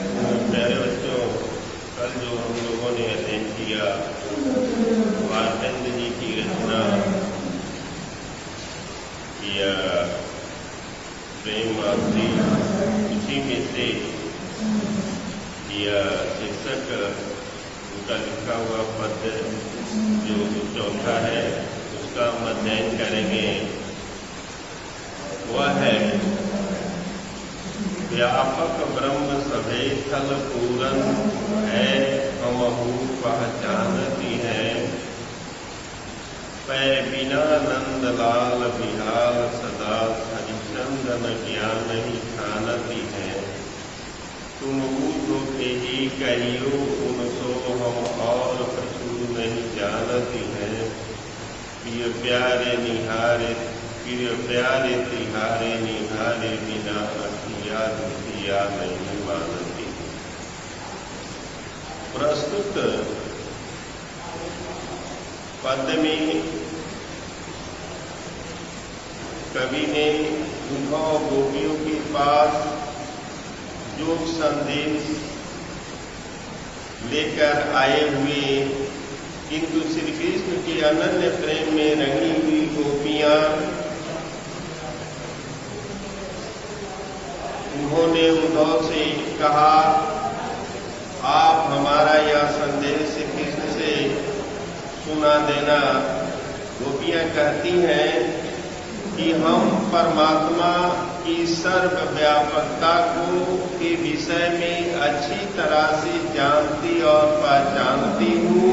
प्यारे बच्चों, कल जो हम लोगों ने अध्ययन किया वार्तेंद्र जी की रचना या प्रेम आखरी, उसी में से यह शीर्षक उनका लिखा हुआ पद जो चौथा है उसका हम अध्ययन करेंगे। वह है व्यापक ब्रह्म सभे थल पूरन है हमहु पहचानती है, पै बिना नंदलाल बिहार सदा हरिचंदन ज्ञान ही ठानती है। तुम ऊधो के ही कहियो उन सो हम और कछु नहीं जानती है। प्रिय प्यारे निहारे प्रिय प्यारे तिहारे निहारे बिना अखिया दुखिया नहीं मानती। प्रस्तुत पद में कवि ने उद्धव गोपियों के पास जो संदेश लेकर आए हुए, किंतु श्री कृष्ण के अनन्य प्रेम में रंगी हुई गोपियां, उन्होंने उद्धव से कहा, आप हमारा यह संदेश श्री कृष्ण से सुना देना। गोपियां कहती हैं कि हम परमात्मा की सर्वव्यापकता को के विषय में अच्छी तरह से जानती और पहचानती हूँ।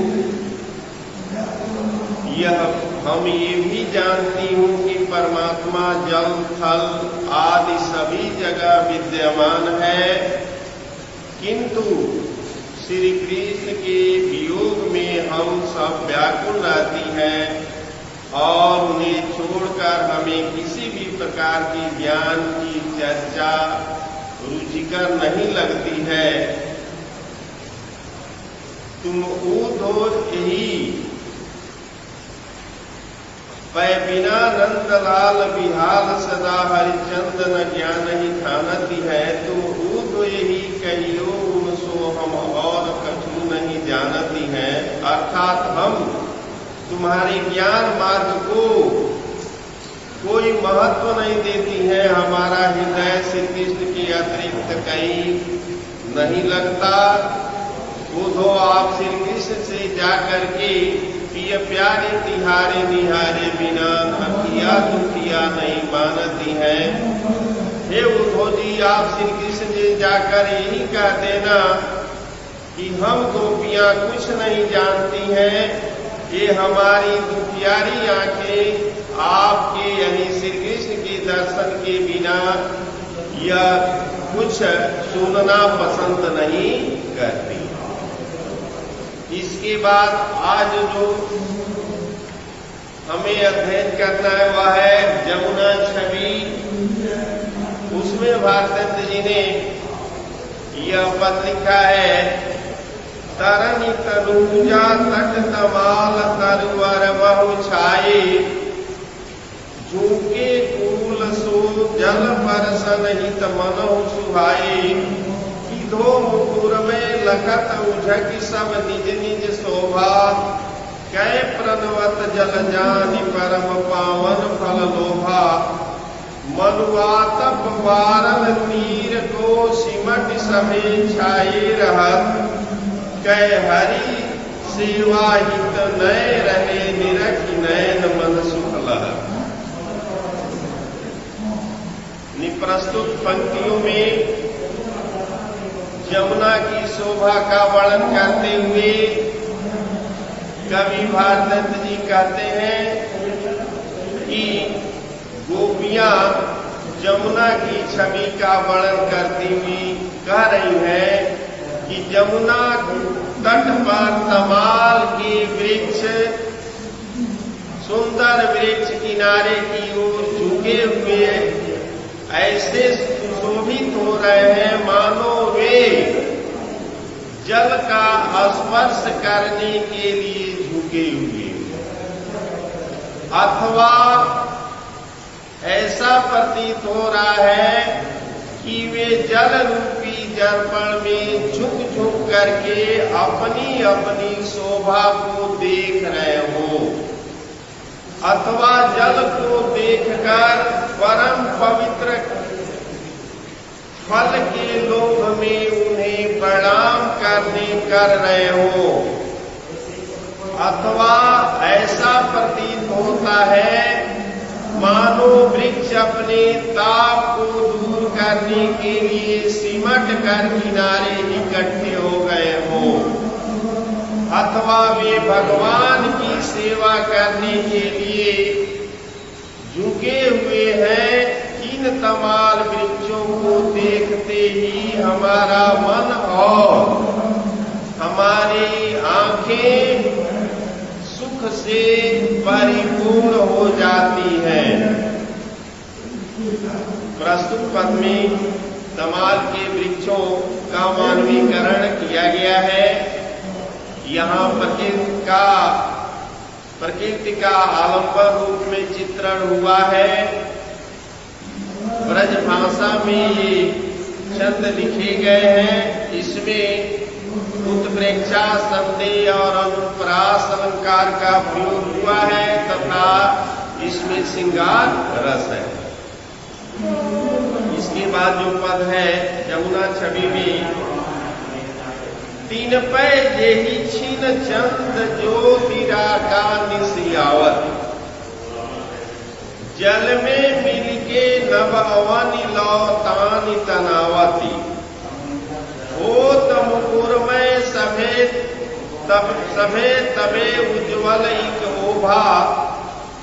यह हम ये भी जानती हूँ कि परमात्मा जल थल आदि सभी जगह विद्यमान है, किंतु श्री कृष्ण के वियोग में हम सब व्याकुल रहती हैं और उन्हें छोड़कर हमें किसी भी प्रकार की ज्ञान की चर्चा रुचिकर नहीं लगती है। तुम ऊधो यही पै बिना नंदलाल बिहाल सदा हरिचंदन ज्ञान ही ठानती है। तुम ऊधो यही कहियो उन सो हम और कछु नहीं जानती है। अर्थात हम तुम्हारे ज्ञान मार्ग को कोई महत्व नहीं देती है। हमारा हृदय श्री कृष्ण के अतिरिक्त कहीं नहीं लगता। उधो आप श्री कृष्ण से जाकर के प्रिय प्यारे तिहारे निहारे बिना अखिया दुखिया नहीं मानती है। हे उद्धव जी, आप श्री कृष्ण से जाकर यही कह देना कि हम गोपियां कुछ नहीं जानती हैं। ये हमारी दुखियारी आंखें आपके यानी श्री कृष्ण के दर्शन के बिना यह कुछ सुनना पसंद नहीं करती। इसके बाद आज जो हमें अध्ययन करना है वह है जमुना छवि। उसमें वार्तेंद्र जी ने यह पद लिखा है, तरनी तनुजा तट तमाल तरवर बहु छाए, झूके कूल सो जल परसन हित मनहु सुहाए। दो मुकुर में लखत उझक सब निज निज शोभा, कै प्रणवत जल जानि परम पावन फल लोभा। मनुआतप वारन तीर को सिमट सभे छाए रहत, कै हरि सेवा हित नय रहे निरखि नयन मन सुखलह। प्रस्तुत पंक्तियों में जमुना की शोभा का वर्णन करते हुए कवि वार्तेंद्र जी कहते हैं कि गोपियां जमुना की छवि का वर्णन करती हुई कह रही हैं कि जमुना तट पर तमाल के वृक्ष सुंदर वृक्ष किनारे की ओर झुके हुए ऐसे सुशोभित हो रहे हैं मानो वे जल का स्पर्श करने के लिए झुके हुए, अथवा ऐसा प्रतीत हो रहा है कि वे जल रूपी दर्पण में झुक झुक करके अपनी अपनी शोभा को देख रहे हो, अथवा जल को देखकर परम पवित्र फल के लोभ में उन्हें प्रणाम कर रहे हो, अथवा ऐसा प्रतीत होता है मानो वृक्ष अपने ताप को दूर करने के लिए सिमट कर किनारे इकट्ठे हो गए हो, अथवा वे भगवान की सेवा करने के लिए झुके हुए हैं। इन तमाल वृक्षों को देखते ही हमारा मन और हमारी आंखें सुख से परिपूर्ण हो जाती है। प्रस्तुत पद में तमाल के वृक्षों का मानवीकरण किया गया है। यहाँ प्रकृति का आलंबन रूप में चित्रण हुआ है। ब्रज भाषा में ये छंद लिखे गए हैं। इसमें उत्प्रेक्षा, संदेह और अनुप्रास अलंकार का प्रयोग हुआ है तथा इसमें श्रृंगार रस है। इसके बाद जो पद है यमुना छवि में, तीन पै जेहि छीन चंद ज्योतिरा का निशियावत, जल में मिलके नव अवनि लौतानि तनावती, हो तमुकुरमय सभे तबे उज्ज्वल इक ओभा,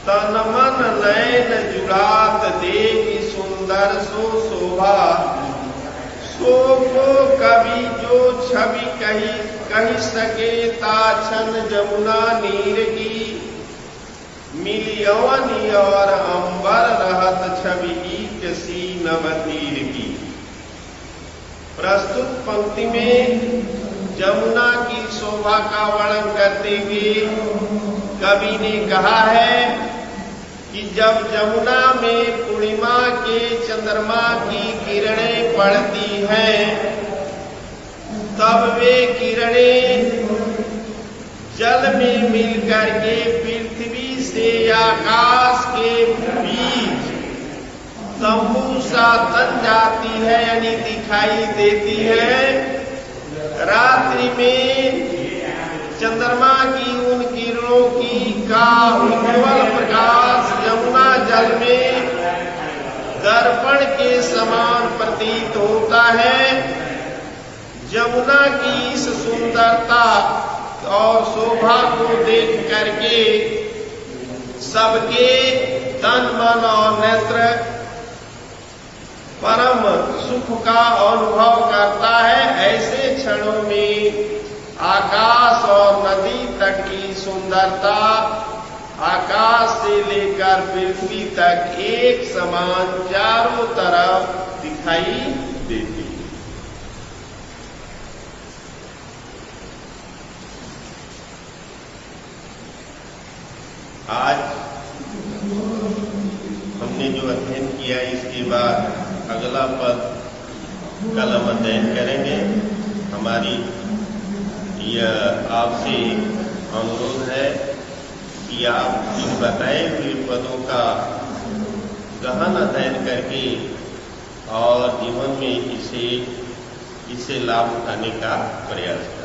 तन मन नयन जुड़ात देवी सुंदर सो शोभा, सो को कवि जो छवि कही सके ताछन जमुना नीर की, मिलियवनी और अंबर रहत छवि ईक सी नवतीर की। प्रस्तुत पंक्ति में जमुना की शोभा का वर्णन करते हुए कवि ने कहा है कि जब जमुना में पूर्णिमा के चंद्रमा की किरणें पड़ती हैं, तब वे किरणें जल में मिलकर के पृथ्वी से आकाश के बीच तंबू सा तन जाती है, यानी दिखाई देती है। रात्रि में चंद्रमा की उन किरणों का उज्ज्वल प्रकाश यमुना जल में दर्पण के समान प्रतीत होता है। यमुना की इस सुंदरता और शोभा को देख करके सबके तन, मन और नेत्र परम सुख का अनुभव करता है। ऐसे क्षणों में आकाश और नदी तक की सुंदरता आकाश से लेकर पृथ्वी तक एक समान चारों तरफ दिखाई देती है। आज हमने जो अध्ययन किया, इसके बाद अगला पद कल हम अध्ययन करेंगे। हमारी यह आपसे अनुरोध है कि आप इन बताए हुए पदों का गहन अध्ययन करके और जीवन में इसे लाभ उठाने का प्रयास करें।